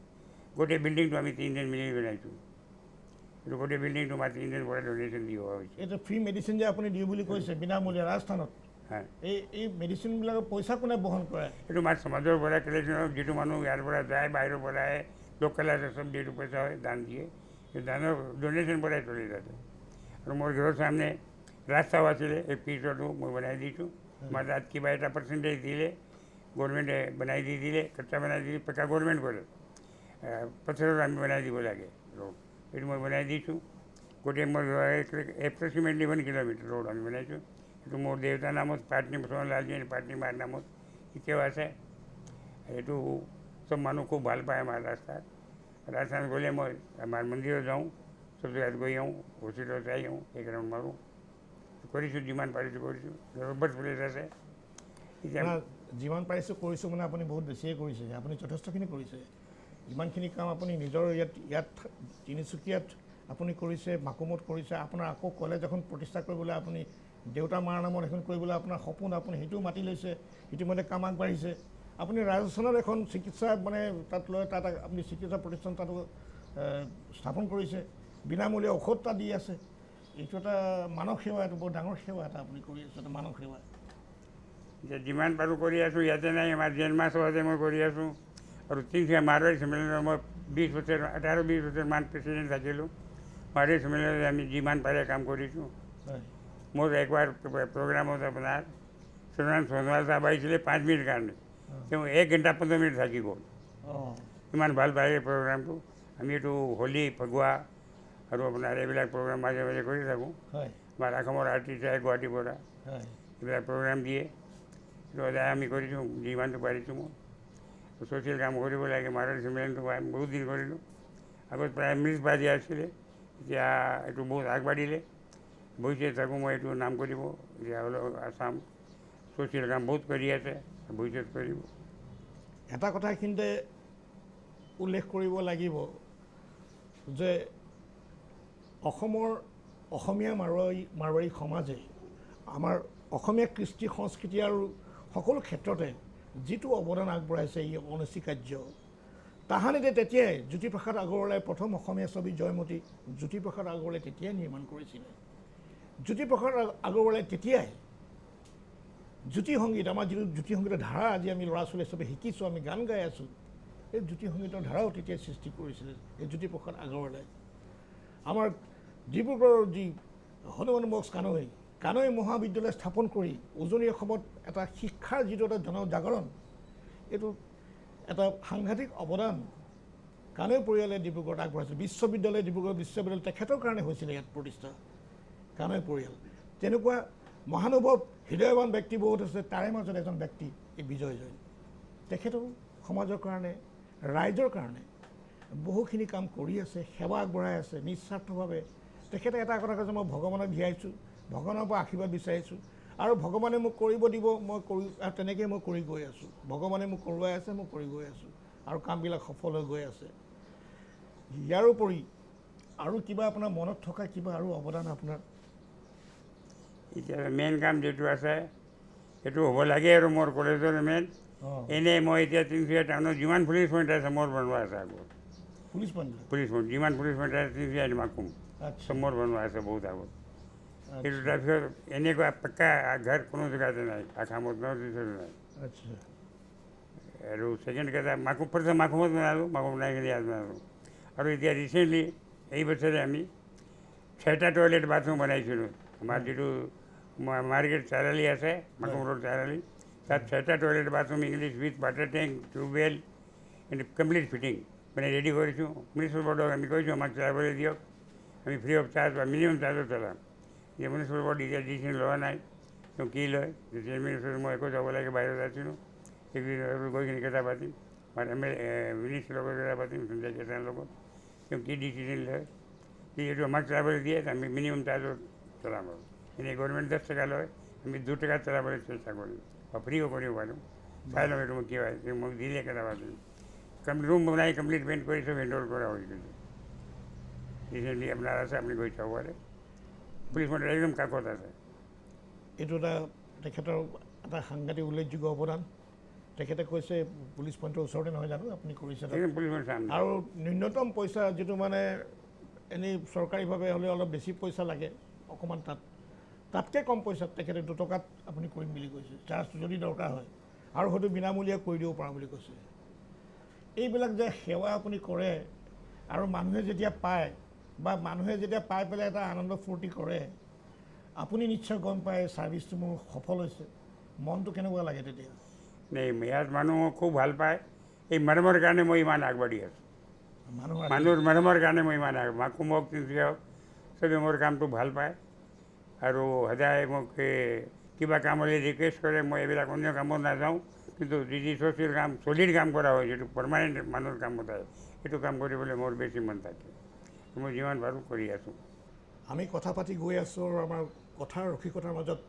গোটেই বিল্ডিংটো আমি 3 দিন মিলি বনাইছোঁ। এইটো গোটেই বিল্ডিংটো আমাৰ 3 দিন পৰা ডনেশ্যন দিয়া হৈছে। এইটো ফ্ৰী মেডিচিন যে আপুনি দিওঁ বুলি কৈছে বিনামূলীয়া ৰাজস্থানত, হয়। এই মেডিচিনবিলাকৰ পইচা কোনে বহন কৰে? এইটো আমাৰ সমাজৰ পৰা কালেকশ্যন, যিটো মানুহ ইয়াৰ পৰা যায়, বাহিৰৰ পৰা আহে, লোকেল আছে, চব যিটো পইচা হয় দান দিয়ে। এই দানৰ ডনেশ্যন পৰাই চলি থাকে। আৰু মোৰ ঘৰৰ সামনে ৰাস্তাও আছিলে, এই পিছতো মই বনাই দিছোঁ। আমাৰ তাত কিবা এটা পাৰ্চেণ্টেজ দিলে গভৰ্ণমেণ্টে বনাই দি দিলে, কচ্চা বনাই দি পক্কা গভৰ্ণমেণ্ট কৰে, পথৰত আমি বনাই দিব লাগে ৰোড। এইটো মই বনাই দিছোঁ। গোটেই মোৰ এপ্ৰক্সিমেটলি 1 কিলোমিটাৰ ৰোড আমি বনাইছোঁ। এইটো মোৰ দেউতাৰ নামত, পাটনি সোণলালজী পাটনি মাৰ নামত এতিয়াও আছে। এইটো চব মানুহ খুব ভাল পায় আমাৰ ৰাস্তাত। ৰাজস্থান গ'লে মই আমাৰ মন্দিৰত যাওঁ, চব জেগাত গৈ আহোঁ, হস্পিটেলত যাই আহোঁ, এক ৰাউণ্ড মাৰোঁ। কৰিছোঁ, যিমান পাৰিছোঁ কৰিছোঁ। ৰবৰ প্লেচ আছে এতিয়া। যিমান পাৰিছোঁ কৰিছোঁ মানে আপুনি বহুত বেছিয়ে কৰিছে, আপুনি যথেষ্টখিনি কৰিছে। ইমানখিনি কাম আপুনি নিজৰ ইয়াত তিনিচুকীয়াত আপুনি কৰিছে, মাকুমত কৰিছে। আপোনাৰ আকৌ কলেজ এখন প্ৰতিষ্ঠা কৰিবলৈ আপুনি দেউতা মাৰ নামত এখন কৰিবলৈ আপোনাৰ সপোন, আপুনি সেইটোও মাতি লৈছে, ইতিমধ্যে কাম আগবাঢ়িছে। আপুনি ৰাজস্থানত এখন চিকিৎসা মানে তাত লৈ তাত আপুনি চিকিৎসা প্ৰতিষ্ঠান তাতো স্থাপন কৰিছে, বিনামূলীয়া ঔষধ তাত দি আছে। এইটো এটা মানৱ সেৱা, এইটো বৰ ডাঙৰ সেৱা এটা আপুনি কৰি আছে, এটা মানৱ সেৱা। এতিয়া যিমান পাৰোঁ কৰি আছোঁ। ইয়াতে নাই, আমাৰ জেনমাছতে মই কৰি আছোঁ। আৰু তিনিচুকীয়া মাৰোৱাৰী সন্মিলনত মই 20 বছৰ 18-20 বছৰমান প্ৰেচিডেণ্ট থাকিলোঁ। মাৰোৱাৰী সন্মিলনত আমি যিমান পাৰে কাম কৰিছোঁ। মোৰ একবাৰ প্ৰগ্ৰামত আপোনাৰ সোণোৱাল চাহাব আহিছিলে 5 মিনিট কাৰণে, তেওঁ 1 ঘণ্টা 15 মিনিট থাকি গ'ল। ইমান ভাল পায় এই প্ৰগ্ৰামটো। আমি এইটো হোলী, ফগুৱা আৰু আপোনাৰ এইবিলাক প্ৰগ্ৰাম মাজে মাজে কৰি থাকোঁ। আমাৰ অসমৰ আৰ্টিষ্ট আহে গুৱাহাটীৰ পৰা, এইবিলাক প্ৰগ্ৰাম দিয়ে। আমি কৰিছোঁ যিমানটো পাৰিছোঁ। মই ছ'চিয়েল কাম কৰিব লাগে। মাৰোৱাৰী সন্মিলনটো বহুত দিন কৰিলোঁ। আগত প্ৰাইম মিনিষ্টাৰ বাজি আছিলে, এতিয়া এইটো বহুত আগবাঢ়িলে। ভৱিষ্যত থাকোঁ মই এইটো নাম কৰিব। এতিয়া হ'লেও আছাম ছ'চিয়েল কাম বহুত কৰি আছে, ভৱিষ্যত কৰিব। এটা কথা এইখিনিতে উল্লেখ কৰিব লাগিব যে অসমীয়া মাৰোৱাৰী সমাজে আমাৰ অসমীয়া কৃষ্টি সংস্কৃতি আৰু সকলো ক্ষেত্ৰতে যিটো অৱদান আগবঢ়াইছে, ই অনস্বীকাৰ্য। তাহানিতে তেতিয়াই জ্যোতিপ্ৰসাদ আগৰৱালাই প্ৰথম অসমীয়া ছবি জয়মতী জ্যোতিপ্ৰসাদ আগৰৱালাই তেতিয়াই নিৰ্মাণ কৰিছিলে। জ্যোতিপ্ৰসাদ আগৰৱালাই তেতিয়াই জ্যোতি সংগীত, আমাৰ যিটো জ্যোতি সংগীতৰ ধাৰা আজি আমি ল'ৰা ছোৱালী চবে শিকিছোঁ, আমি গান গাই আছোঁ, এই জ্যোতি সংগীতৰ ধাৰাও তেতিয়াই সৃষ্টি কৰিছিলে এই জ্যোতিপ্ৰসাদ আগৰৱালাই। আমাৰ ডিব্ৰুগড়ৰ যি হনুমান বক্স কানৈ মহাবিদ্যালয় স্থাপন কৰি উজনি অসমত এটা শিক্ষাৰ যিটো এটা জনজাগৰণ, এইটো এটা সাংঘাতিক অৱদান কানৈ পৰিয়ালে ডিব্ৰুগড়ত আগবঢ়াইছিল। ডিব্ৰুগড় বিশ্ববিদ্যালয় তেখেতৰ কাৰণে হৈছিলে ইয়াত প্ৰতিষ্ঠা, কানৈ পৰিয়াল। তেনেকুৱা মহানুভৱ হৃদয়ৱান ব্যক্তি বহুত আছে, তাৰে মাজত এজন ব্যক্তি এই বিজয় জৈন। তেখেতেও সমাজৰ কাৰণে, ৰাইজৰ কাৰণে বহুখিনি কাম কৰি আছে, সেৱা আগবঢ়াই আছে নিস্বাৰ্থভাৱে। তেখেতে এটা কথা কৈছে, মই ভগৱানক ধিয়াইছোঁ, ভগৱানৰ পৰা আশীৰ্বাদ বিচাৰিছোঁ, আৰু ভগৱানে মোক কৰিব দিব, মই কৰি, আৰু তেনেকৈ মই কৰি গৈ আছোঁ। ভগৱানে মোক কৰোৱাই আছে, মই কৰি গৈ আছোঁ, আৰু কামবিলাক সফল হৈ গৈ আছে। ইয়াৰোপৰি আৰু কিবা আপোনাৰ মনত থকা কিবা আৰু অৱদান আপোনাৰ? এতিয়া মেইন কাম যিটো আছে সেইটো হ'ব লাগে, আৰু মোৰ কলেজৰ মেইন এনেই মই এতিয়া তিনিচুকীয়া টাউনত যিমান পুলিচ পইণ্ট আছে মোৰ বনোৱা আছে। আগত পুলিচ পইণ্ট যিমান পুলিচ পইণ্ট আছে তিনিচুকীয়া মাকুম চব মোৰ বনোৱা আছে বহুত আগত। সেইটো তাৰপিছত এনেকুৱা পাক্কা ঘৰ কোনো জেগাতে নাই, আসামত নৰ্থ ইষ্টত নাই। আৰু ছেকেণ্ড কথা প্ৰথম মাকুমত বনালোঁ, মাকুম নাই কিনি ইয়াত বনালোঁ। আৰু এতিয়া ৰিচেণ্টলি এই বছৰে আমি 6টা টয়লেট বাথৰুম বনাইছিলোঁ আমাৰ যিটো মাৰ্কেট চাৰিআলি আছে মাকুম ৰোড চাৰিআলি তাত 6টা toilet bathroom English with water tank tubewell complete fitting মানে ৰেডি কৰিছোঁ মিউনিচিপেল বৰ্ডক আমি কৈছোঁ আমাক চলাবলৈ দিয়ক আমি ফ্ৰী অফ চাৰ্জ বা মিনিমাম চাৰ্জত চলাম যে মিউনিচিপেল বৰ্ড এতিয়া ডিচিশ্যন লোৱা নাই তেওঁ কি লয় চেয়াৰমেন মই একো যাব লাগে বাহিৰত আছিলোঁ গৈ কিনে কথা পাতিম মিনিষ্টাৰৰ লগত কথা পাতিম সঞ্জয় কেছাৰ লগত তেওঁ কি ডিচিশ্যন লয় যিহেতু আমাক চলাবলৈ দিয়ে আমি মিনিমাম চাৰ্জত চলাম আৰু এনেই গভৰ্ণমেণ্ট 10 টকা লয় আমি 2 টকাত চলাবলৈ চেষ্টা কৰিম বা ফ্ৰীও কৰিব পাৰোঁ চাই লওঁ এইটো মোক কি হয় মোক দিলে কথা পাতিম ৰুম বনাই কমপ্লিট পেইণ্ট কৰি চব হেণ্ড অভাৰ কৰা হৈ গৈছে ৰিচেণ্টলি আপোনাৰ আছে আপুনি গৈ চাব পাৰে পুলিচ মন্ত্ৰী একদম কাকত আছে এইটো এটা তেখেতৰ এটা সাংঘাতিক উল্লেখযোগ্য অৱদান তেখেতে কৈছে পুলিচ পইণ্টৰ ওচৰতে নহয় জানো আপুনি কৰিছে তাত। একদম পুলিচ মন্ত্ৰী চাম আৰু ন্যূনতম পইচা যিটো মানে এনেই চৰকাৰীভাৱে হ'লে অলপ বেছি পইচা লাগে অকণমান তাতকৈ কম পইচাত তেখেতে 2 টকাত আপুনি কৰিম বুলি কৈছে চাৰ্জ যদি দৰকাৰ হয় আৰু হয়তো বিনামূলীয়া কৰি দিব পাৰোঁ বুলি কৈছে এইবিলাক যে সেৱা আপুনি কৰে আৰু মানুহে যেতিয়া পায় বা মানুহে যেতিয়া পাই পেলাই এটা আনন্দ ফূৰ্তি কৰে আপুনি নিশ্চয় গম পায় ছাৰ্ভিচটো মোৰ সফল হৈছে মনটো কেনেকুৱা লাগে তেতিয়া ইয়াত মানুহ খুব ভাল পায় এই মৰমৰ কাৰণে মই ইমান আগবাঢ়ি আছোঁ মানুহৰ মানুহৰ মৰমৰ কাৰণে মই ইমান মাকুম হওক তিনিচুকীয়া হওক চবে মোৰ কামটো ভাল পায় আৰু সদায় মোক কিবা কাম হ'লে ৰিকুৱেষ্ট কৰে মই এইবিলাক অন্য কামত নাযাওঁ কিন্তু যি ছ'চিয়েল কাম চলিড কাম কৰা হয় যিটো পাৰ্মানেণ্ট মানুহৰ কামত আহে সেইটো কাম কৰিবলৈ মোৰ বেছি মন থাকে মই যিমান পাৰোঁ কৰি আছোঁ আমি কথা পাতি গৈ আছোঁ আৰু আমাৰ কথাৰ ৰসিকতাৰ মাজত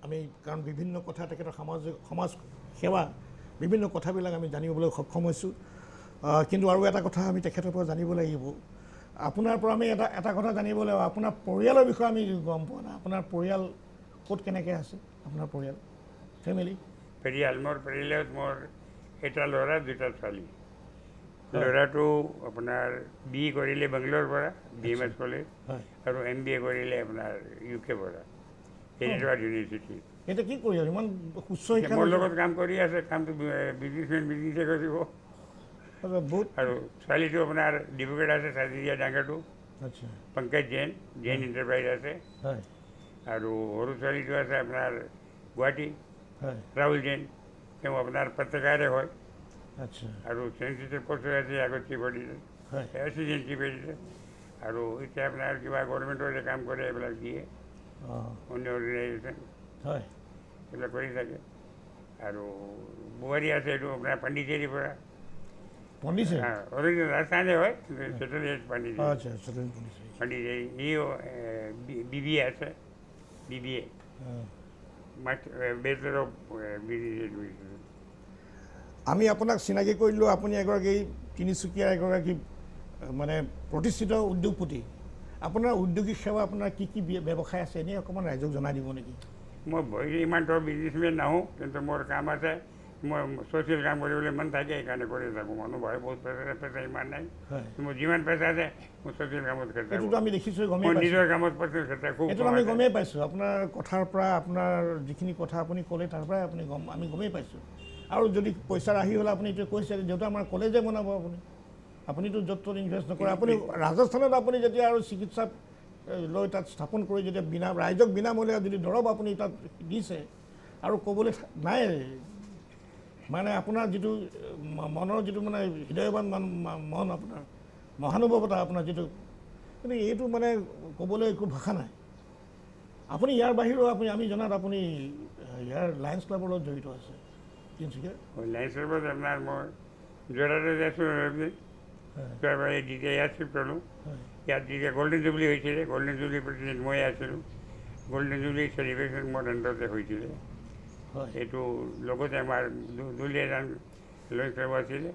আমি কাৰণ বিভিন্ন কথা তেখেতৰ সমাজ সেৱা বিভিন্ন কথাবিলাক আমি জানিবলৈ সক্ষম হৈছোঁ কিন্তু আৰু এটা কথা আমি তেখেতৰ পৰা জানিব লাগিব আপোনাৰ পৰা আমি এটা কথা জানিব লাগিব আপোনাৰ পৰিয়ালৰ বিষয়ে আমি গম পোৱা নাই আপোনাৰ পৰিয়াল ক'ত কেনেকৈ আছে আপোনাৰ পৰিয়াল ফেমিলি মোৰ পৰিয়ালত মোৰ এটা ল'ৰা 2টা ছোৱালী ল'ৰাটো আপোনাৰ BE কৰিলে বেংগলোৰৰ পৰা BMS কলেজ আৰু MBA কৰিলে আপোনাৰ UK পৰা হেৰিডাৱাৰ্ড ইউনিভাৰ্চিটি এতিয়া কি কৰি ইমান উচ্চ শিক্ষা মোৰ লগত কাম কৰি আছে কামটো বিজনেছে কৰিব বহুত আৰু ছোৱালীটো আপোনাৰ ডিব্ৰুগড় আছে চাৰিয়া ডাঙৰটো আচ্ছা পংকজ জৈন এণ্টাৰপ্ৰাইজ আছে হয় আৰু সৰু ছোৱালীটো আছে আপোনাৰ গুৱাহাটী হয় ৰাহুল জৈন তেওঁ আপোনাৰ পত্ৰকাৰে হয় আচ্ছা আৰু চেঞ্চিটিভ পষ্ট আছে আগত চিফ অডিটৰ হয় এছিষ্টেণ্ট চিফ এডিটৰ আৰু এতিয়া আপোনাৰ কিবা গভৰ্ণমেণ্টৰে কাম কৰে এইবিলাক দিয়ে অঁ অন্য অৰ্গেনাইজেশ্যন হয় এইবিলাক কৰি থাকে আৰু বোৱাৰী আছে এইটো আপোনাৰ পণ্ডিচেৰীৰ পৰা পণ্ডিচেৰী অৰিজিনেল ৰাজস্থানে হয় চেটেল পণ্ডিচেৰী আচ্ছা পণ্ডিচেৰী পণ্ডিচেৰী ইও BBA আছে BBA bachelor of business administration আমি আপোনাক চিনাকি কৰিলোঁ আপুনি এগৰাকী তিনিচুকীয়াৰ এগৰাকী মানে প্ৰতিষ্ঠিত উদ্যোগপতি আপোনাৰ উদ্যোগিক সেৱা আপোনাৰ কি কি ব্যৱসায় আছে এনেই অকণমান ৰাইজক জনাই দিব নেকি মই ইমান ধৰ বিজনেছমেন নহওঁ কিন্তু মোৰ কাম আছে মই ছ'চিয়েল কাম কৰিবলৈ মন থাকে সেইকাৰণে কৰি থাকোঁ মানুহ ভাই বহুত পেচা ইমান নাই মোৰ যিমান পেচা আছে মই ছ'চিয়েল কামত খৰচা এইটোতো আমি দেখিছোঁ গমেই মই পাইছোঁ নিজৰ কামত খৰচা খুব এইটো আমি গমেই পাইছোঁ আপোনাৰ কথাৰ পৰা আপোনাৰ যিখিনি কথা আপুনি ক'লে তাৰ পৰাই আপুনি আমি গমেই পাইছোঁ আৰু যদি পইচা ৰাহি হ'লে আপুনি এইটো কৈছে যিহেতু আমাৰ কলেজে বনাব আপুনিতো য'ত ত'ত ইনভেষ্ট নকৰে আপুনি ৰাজস্থানত আপুনি যেতিয়া আৰু চিকিৎসা লৈ তাত স্থাপন কৰি যেতিয়া ৰাইজক বিনামূলীয়া যদি দৰৱ আপুনি তাত দিছে আৰু ক'বলৈ নাই মানে আপোনাৰ যিটো মনৰ যিটো মানে হৃদয়বান মন আপোনাৰ মহানুভৱতা আপোনাৰ যিটো কিন্তু এইটো মানে ক'বলৈ একো ভাষা নাই আপুনি ইয়াৰ বাহিৰেও আমি জনাত আপুনি ইয়াৰ লায়ন্স ক্লাবৰ লগত জড়িত আছে তিনিচুকীয়া লায়ন্স ক্লাবত আপোনাৰ মই যোৰহাটত আছোঁ যোৱাবাৰ যেতিয়া ইয়াত চিফ্ট হ'লোঁ ইয়াত যেতিয়া গল্ডেন জুবলি হৈছিলে গল্ডেন জুবলি প্ৰেচিডেণ্ট মই আছিলোঁ গল্ডেন জুবলি চেলিব্ৰেশ্যন মোৰ আণ্ডাৰতে হৈছিলে এইটো লগতে আমাৰ দুলীয়াজান লায়ন্স ক্লাব আছিলে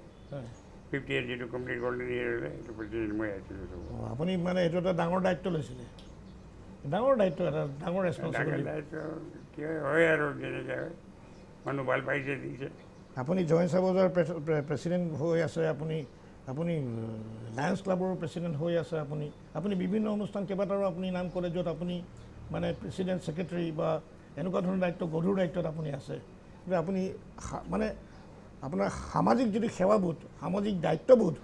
58 যিটো কমপ্লিট গল্ডেন ইয়েৰ হ'লে এইটো প্ৰেচিডেণ্ট মই আছিলোঁ আপুনি মানে এইটো এটা ডাঙৰ দায়িত্ব লৈছিলে ডাঙৰ দায়িত্ব এটা ডাঙৰ ৰেছপনচিবিলিটি দায়িত্ব কি হয় আৰু যেনেকৈ হয় মানুহ ভাল পাইছে দিছে আপুনি জইণ্ট চাবজাৰ প্ৰেচিডেণ্ট হৈ আছে আপুনি লায়ন্স ক্লাবৰ প্ৰেচিডেণ্ট হৈ আছে আপুনি বিভিন্ন অনুষ্ঠান কেইবাটাৰো আপুনি নাম ক'লে য'ত আপুনি মানে প্ৰেচিডেণ্ট ছেক্ৰেটাৰী বা এনেকুৱা ধৰণৰ দায়িত্ব গধুৰ দায়িত্বত আপুনি আছে কিন্তু আপুনি মানে আপোনাৰ সামাজিক যিটো সেৱাবোধ সামাজিক দায়িত্ববোধ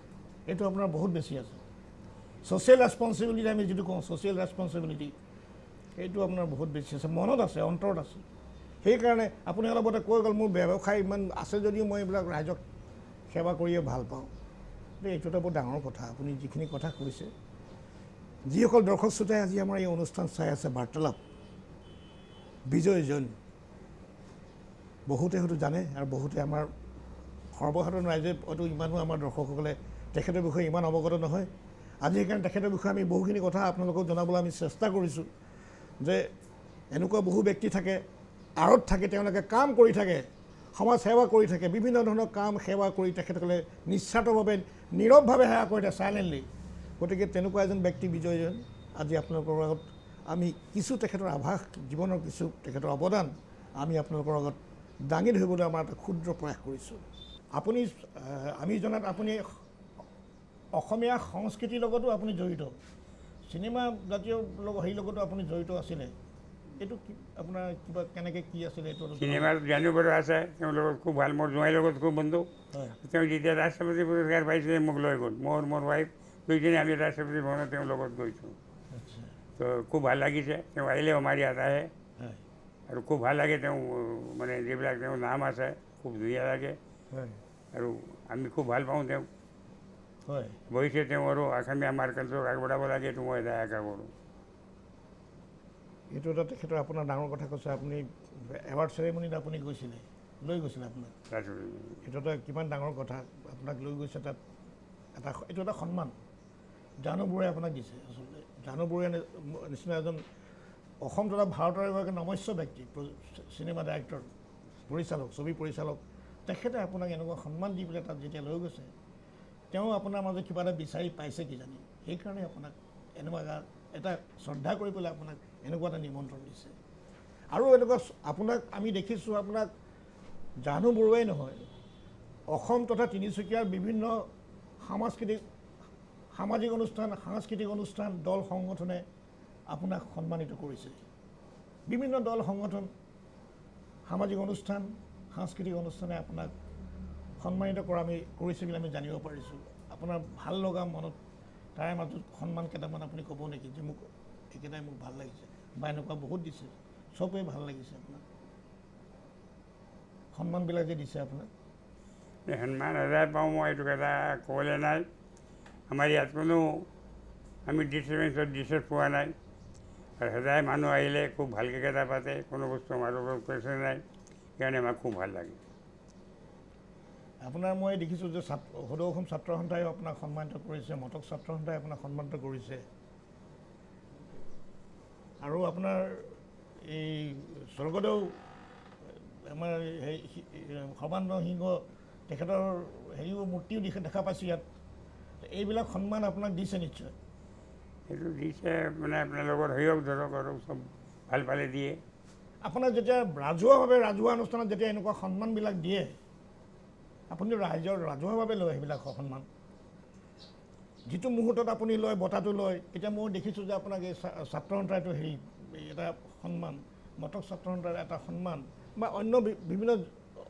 এইটো আপোনাৰ বহুত বেছি আছে ছ'চিয়েল ৰেছপনচিবিলিটি আমি যিটো কওঁ ছ'চিয়েল ৰেছপনচিবিলিটি সেইটো আপোনাৰ বহুত বেছি আছে, মনত আছে, অন্তৰত আছে। সেইকাৰণে আপুনি অলপতে কৈ গ'ল মোৰ ব্যৱসায় ইমান আছে যদিও মই এইবিলাক ৰাইজক সেৱা কৰিয়ে ভাল পাওঁ। এইটো এটা বৰ ডাঙৰ কথা আপুনি যিখিনি কথা কৈছে। যিসকল দৰ্শক শ্ৰোতাই আজি আমাৰ এই অনুষ্ঠান চাই আছে বাৰ্তালাপ বিজয় জৈন, বহুতে হয়তো জানে আৰু বহুতে আমাৰ সৰ্বসাধাৰণ ৰাইজে হয়তো ইমানো আমাৰ দৰ্শকসকলে তেখেতৰ বিষয়ে ইমান অৱগত নহয়। আজি সেইকাৰণে তেখেতৰ বিষয়ে আমি বহুখিনি কথা আপোনালোকক জনাবলৈ আমি চেষ্টা কৰিছোঁ যে এনেকুৱা বহু ব্যক্তি থাকে, আঁৰত থাকে, তেওঁলোকে কাম কৰি থাকে, সমাজ সেৱা কৰি থাকে, বিভিন্ন ধৰণৰ কাম সেৱা কৰি তেখেতসকলে নিস্বাৰ্থভাৱে নীৰৱভাৱে সেৱা কৰি থাকে, চাইলেণ্টলি। গতিকে তেনেকুৱা এজন ব্যক্তি বিজয় জৈন। আজি আপোনালোকৰ আগত আমি কিছু তেখেতৰ আভাস, জীৱনৰ কিছু তেখেতৰ অৱদান আমি আপোনালোকৰ আগত দাঙি ধৰিবলৈ আমাৰ এটা ক্ষুদ্ৰ প্ৰয়াস কৰিছোঁ। আপুনি আমি জনাত আপুনি অসমীয়া সংস্কৃতিৰ লগতো আপুনি জড়িত, চিনেমা জাতীয় হেৰিৰ লগতো আপুনি জড়িত আছিলে। এইটো কি আপোনাৰ কিবা কেনেকৈ কি আছিলে এইটো? চিনেমাত জানু বৰুৱা আছে, তেওঁৰ লগত খুব ভাল, মোৰ জোঁৱাইৰ লগত খুব বন্ধু। তেওঁ যেতিয়া ৰাষ্ট্ৰপতি পুৰস্কাৰ পাইছিলে মোক লৈ গ'ল, মোৰ ৱাইফ দুইজনে আমি ৰাষ্ট্ৰপতি ভৱনত তেওঁৰ লগত গৈছোঁ। তো খুব ভাল লাগিছে, তেওঁ আহিলেও আমাৰ ইয়াত আহে আৰু খুব ভাল লাগে। তেওঁ মানে যিবিলাক তেওঁৰ নাম আছে খুব ধুনীয়া লাগে আৰু আমি খুব ভাল পাওঁ তেওঁক। হয়, বহিছে তেওঁ আৰু অসমীয়া মাৰ্কেটক আগবঢ়াব লাগে, এইটো মই এটা আশা কৰোঁ। এইটো এটা তেখেতৰ আপোনাৰ ডাঙৰ কথা কৈছে। আপুনি এৱাৰ্ড চেৰেমনিত আপুনি গৈছিলে, লৈ গৈছিলে আপোনাক, এইটো এটা কিমান ডাঙৰ কথা। আপোনাক লৈ গৈছে তাত, এইটো এটা সন্মান জানু বৰুৱাই আপোনাক দিছে। আচলতে জানু বৰুৱাই নিচিনা এজন অসম তথা ভাৰতৰ এগৰাকী নমস্য ব্যক্তি, চিনেমা ডাইৰেক্টৰ, পৰিচালক, ছবি পৰিচালক, তেখেতে আপোনাক এনেকুৱা সন্মান দি পেলাই তাত যেতিয়া লৈ গৈছে, তেওঁ আপোনাৰ মাজত কিবা এটা বিচাৰি পাইছে কিজানি, সেইকাৰণে আপোনাক এনেকুৱা এটা শ্ৰদ্ধা কৰি পেলাই আপোনাক এনেকুৱা এটা নিমন্ত্ৰণ দিছে। আৰু এনেকুৱা আপোনাক আমি দেখিছোঁ, আপোনাক জানু বৰুৱাই নহয়, অসম তথা তিনিচুকীয়াৰ বিভিন্ন সামাজিক অনুষ্ঠান, সাংস্কৃতিক অনুষ্ঠান, দল সংগঠনে আপোনাক সন্মানিত কৰিছে। বিভিন্ন দল সংগঠন, সামাজিক অনুষ্ঠান, সাংস্কৃতিক অনুষ্ঠানে আপোনাক সন্মানিত কৰিছে বুলি আমি জানিব পাৰিছোঁ। আপোনাৰ ভাল লগা মনত তাৰে মাজত সন্মান কেইটামান আপুনি ক'ব নেকি, যে মোক এইকেইটাই মোক ভাল লাগিছে বা এনেকুৱা বহুত দিছে, চবেই ভাল লাগিছে আপোনাক, সন্মানবিলাক যে দিছে আপোনাক? সন্মান সদায় পাওঁ মই, এইটো কথা ক'বলৈ নাই। আমাৰ ইয়াত কোনো আমি ডিষ্টাৰ্বেঞ্চত ডিষ্টাৰ্ব পোৱা নাই আৰু সদায় মানুহ আহিলে খুব ভালকৈ কথা পাতে, কোনো বস্তু আমাৰ লগত কৈছে নাই, সেইকাৰণে আমাক খুব ভাল লাগে। আপোনাৰ মই দেখিছোঁ যে সদৌ অসম ছাত্ৰ সন্থাই আপোনাক সন্মানিত কৰিছে, মটক ছাত্ৰ সন্থাই আপোনাক সন্মানিত কৰিছে আৰু আপোনাৰ এই স্বৰ্গদেউ আমাৰ সৰ্বানন্দ সিংহ তেখেতৰ মূৰ্তিও দেখা পাইছোঁ ইয়াত। এইবিলাক সন্মান আপোনাক দিছে নিশ্চয়? সেইটো দিছে মানে আপোনাৰ লগত সহযোগ ধৰক আৰু চব ভাল পালে দিয়ে। আপোনাক যেতিয়া ৰাজহুৱা অনুষ্ঠানত যেতিয়া এনেকুৱা সন্মানবিলাক দিয়ে, আপুনি ৰাজহুৱাভাৱে লয় সেইবিলাক সন্মান? যিটো মুহূৰ্তত আপুনি লয়, বঁটাটো লয়, এতিয়া মই দেখিছোঁ যে আপোনাক এই ছাত্ৰ সন্থাইটো এটা সন্মান, মটক ছাত্ৰ সন্থাৰ এটা সন্মান বা অন্য বিভিন্ন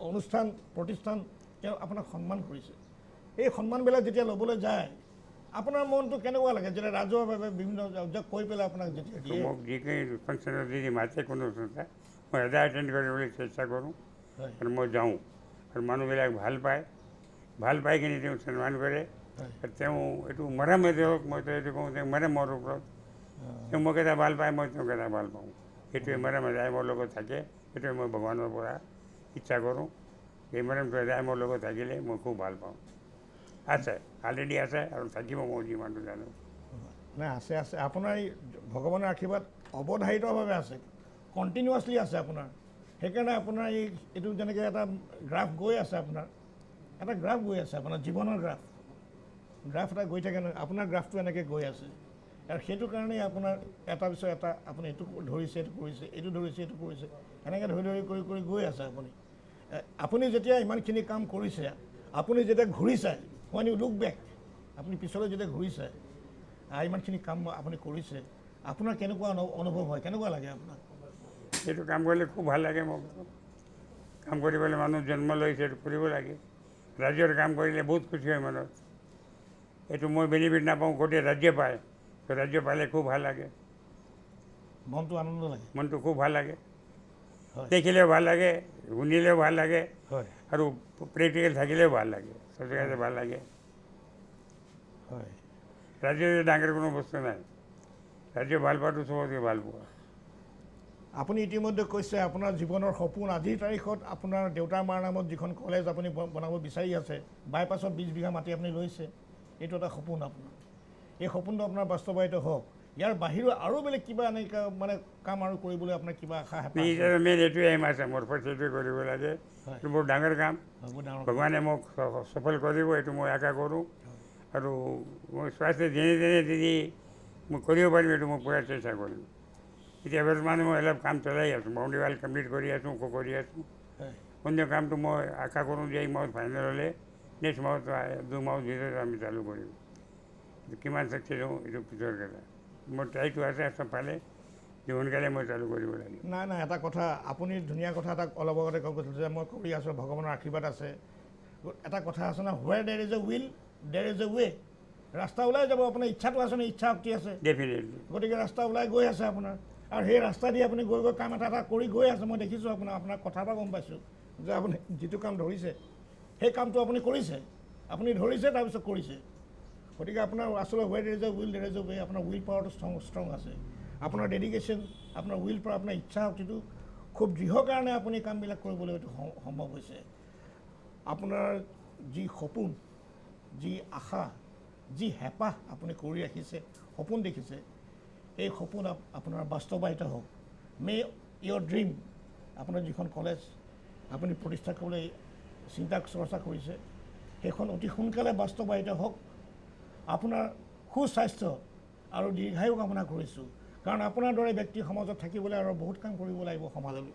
অনুষ্ঠান প্ৰতিষ্ঠান তেওঁ আপোনাক সন্মান কৰিছে। এই সন্মানবিলাক যেতিয়া ল'বলৈ যায়, আপোনাৰ মনটো কেনেকুৱা লাগে যেতিয়া ৰাজহুৱাভাৱে বিভিন্ন কৈ পেলাই আপোনাক যেতিয়া দিয়ে? মোক যিখিনি ফাংচনত যদি মাতে কোনো সংস্থা, মই সদায় এটেণ্ড কৰিবলৈ চেষ্টা কৰোঁ আৰু মই যাওঁ আৰু মানুহবিলাক ভাল পাই কিনে তেওঁ সন্মান কৰে। তেওঁ এইটো মৰমেৰে হওক, মইতো এইটো কওঁ তেওঁ মৰম মোৰ ওপৰত, তেওঁ মোক এটা ভাল পায়, মই তেওঁক এটা ভাল পাওঁ, সেইটোৱে মৰম সদায় মোৰ লগত থাকে। সেইটোৱে মই ভগৱানৰ পৰা ইচ্ছা কৰোঁ, এই মৰমটো সদায় মোৰ লগত থাকিলে মই খুব ভাল পাওঁ। আছে, অলৰেডি আছে আৰু থাকিব, মই যিমানটো জানো। নাই, আছে আপোনাৰ এই ভগৱানৰ আশীৰ্বাদ অৱধাৰিতভাৱে আছে, কণ্টিনিউৱাছলি আছে আপোনাৰ। সেইকাৰণে আপোনাৰ এইটো যেনেকৈ এটা গ্ৰাফ গৈ আছে, আপোনাৰ এটা গ্ৰাফ গৈ আছে, আপোনাৰ জীৱনৰ গ্ৰাফ এটা গৈ থাকে নহয়, আপোনাৰ গ্ৰাফটো এনেকৈ গৈ আছে। আৰু সেইটো কাৰণেই আপোনাৰ এটা পিছত এটা আপুনি এইটো ধৰিছে, এইটো কৰিছে, এইটো ধৰিছে, এইটো কৰিছে, এনেকৈ ধৰি গৈ আছে আপুনি যেতিয়া ইমানখিনি কাম কৰিছে, আপুনি যেতিয়া ঘূৰি চায়, when you look back, আপুনি পিছলৈ যেতিয়া ঘূৰি চায়, ইমানখিনি কাম আপুনি কৰিছে, আপোনাৰ কেনেকুৱা অনুভৱ হয়, কেনেকুৱা লাগে আপোনাক? এইটো কাম কৰিলে খুব ভাল লাগে মোক। কাম কৰিবলৈ মানুহ জন্ম লৈছে, এইটো কৰিব লাগে। ৰাজ্যৰ কাম কৰিলে বহুত খুচি হয় মনত। এইটো মই বেনিফিট নাপাওঁ, গোটেই ৰাজ্য পায়, তো ৰাজ্য পালে খুব ভাল লাগে, মনটো আনন্দ লাগে। মনটো খুব ভাল লাগে, হয় দেখিলেও ভাল লাগে, শুনিলেও ভাল লাগে, হয় আৰু প্ৰেক্টিকেল থাকিলেও ভাল লাগে, চব জেগাতে ভাল লাগে। হয় ৰাজ্য ডাঙৰ কোনো বস্তু নাই, ৰাজ্য ভাল পোৱাটো চবতকৈ ভাল পোৱা। আপুনি ইতিমধ্যে কৈছে আপোনাৰ জীৱনৰ সপোন আজিৰ তাৰিখত আপোনাৰ দেউতাৰ মাৰ নামত যিখন কলেজ আপুনি বনাব বিচাৰি আছে, বাইপাছত 20 বিঘা মাটি আপুনি লৈছে, এইটো এটা সপোন আপোনাৰ। এই সপোনটো আপোনাৰ বাস্তৱায়িত হওক। ইয়াৰ বাহিৰেও আৰু বেলেগ কিবা এনেকুৱা মানে কাম আৰু কৰিবলৈ আপোনাৰ কিবা আশা হেঁপাহ আছে? মেইন এইটোৱে এম আছে মোৰ, ফাৰ্ষ্ট এইটোৱে কৰিব লাগে, হয় এইটো বৰ ডাঙৰ কাম, বহুত ডাঙৰ ভগৱানে মোক সফল কৰিব, এইটো মই আশা কৰোঁ। আৰু মই স্বাস্থ্য যেনে যেনে যদি মই কৰিব পাৰিম, এইটো মই পুৰা চেষ্টা কৰিম। এতিয়া বৰ্তমানে মই অলপ কাম চলাই আছোঁ, বাউণ্ডেৰী ৱাল কমপ্লিট কৰি আছোঁ, কৰি আছোঁ। হয় অন্য কামটো মই আশা কৰোঁ যে এই মাহত ফাইনেল হ'লে নেক্সট মাহত 2 মাহৰ ভিতৰত আমি চালু কৰিম। কিমান চাকচেছ হওঁ এইটো পিছৰ কথা, মোৰ ট্ৰাইটো আছে চবফালে যে সোনকালে মই চালু কৰিব লাগিব। নাই নাই, এটা কথা আপুনি ধুনীয়া কথা এটা অলপ আগতে কৈ কৈছিল যে মই কৰি আছোঁ, ভগৱানৰ আশীৰ্বাদ আছে। এটা কথা আছে না, where there is a will there is a way. ৰাস্তা ওলাই যাব, আপোনাৰ ইচ্ছাটো আছে নে, ইচ্ছা শক্তি আছে, ডেফিনেটলি গতিকে ৰাস্তা ওলাই গৈ আছে আপোনাৰ। আৰু সেই ৰাস্তা দি আপুনি গৈ গৈ কাম এটা কৰি গৈ আছে, মই দেখিছোঁ আপোনাৰ কথাৰ পৰা গম পাইছোঁ যে আপুনি যিটো কাম ধৰিছে সেই কামটো আপুনি কৰিছে, আপুনি ধৰিছে তাৰপিছত কৰিছে। গতিকে আপোনাৰ আচলতে where there is a will there is a way, আপোনাৰ উইল পাৱাৰটো ষ্ট্ৰং আছে, আপোনাৰ ডেডিকেশ্যন, আপোনাৰ উইল পাৱাৰ, আপোনাৰ ইচ্ছা শক্তিটো খুব দৃঢ় কাৰণে আপুনি কামবিলাক কৰিবলৈ এইটো সম্ভৱ হৈছে। আপোনাৰ যি সপোন, যি আশা, যি হেঁপাহ আপুনি কৰি ৰাখিছে, সপোন দেখিছে, এই সপোন আপোনাৰ বাস্তৱায়িত হওক। মে ইয়ৰ ড্ৰিম, আপোনাৰ যিখন কলেজ আপুনি প্ৰতিষ্ঠা কৰিবলৈ চিন্তা চৰ্চা কৰিছে, সেইখন অতি সোনকালে বাস্তৱায়িত হওক। আপোনাৰ সুস্বাস্থ্য আৰু দীৰ্ঘায়ু কামনা কৰিছোঁ, কাৰণ আপোনাৰ দৰে ব্যক্তি সমাজত থাকিবলৈ আৰু বহুত কাম কৰিব লাগিব সমাজলৈ।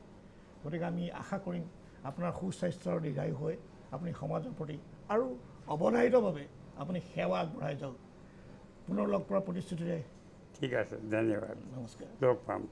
গতিকে আমি আশা কৰিম আপোনাৰ সুস্বাস্থ্য আৰু দীৰ্ঘায়ু হৈ আপুনি সমাজৰ প্ৰতি আৰু অৱধাৰিতভাৱে আপুনি সেৱা আগবঢ়াই যাওক। পুনৰ লগ পোৱাৰ প্ৰতিশ্ৰুতিৰে ঠিক আছে, ধন্যবাদ, নমস্কাৰ। লগ পাম।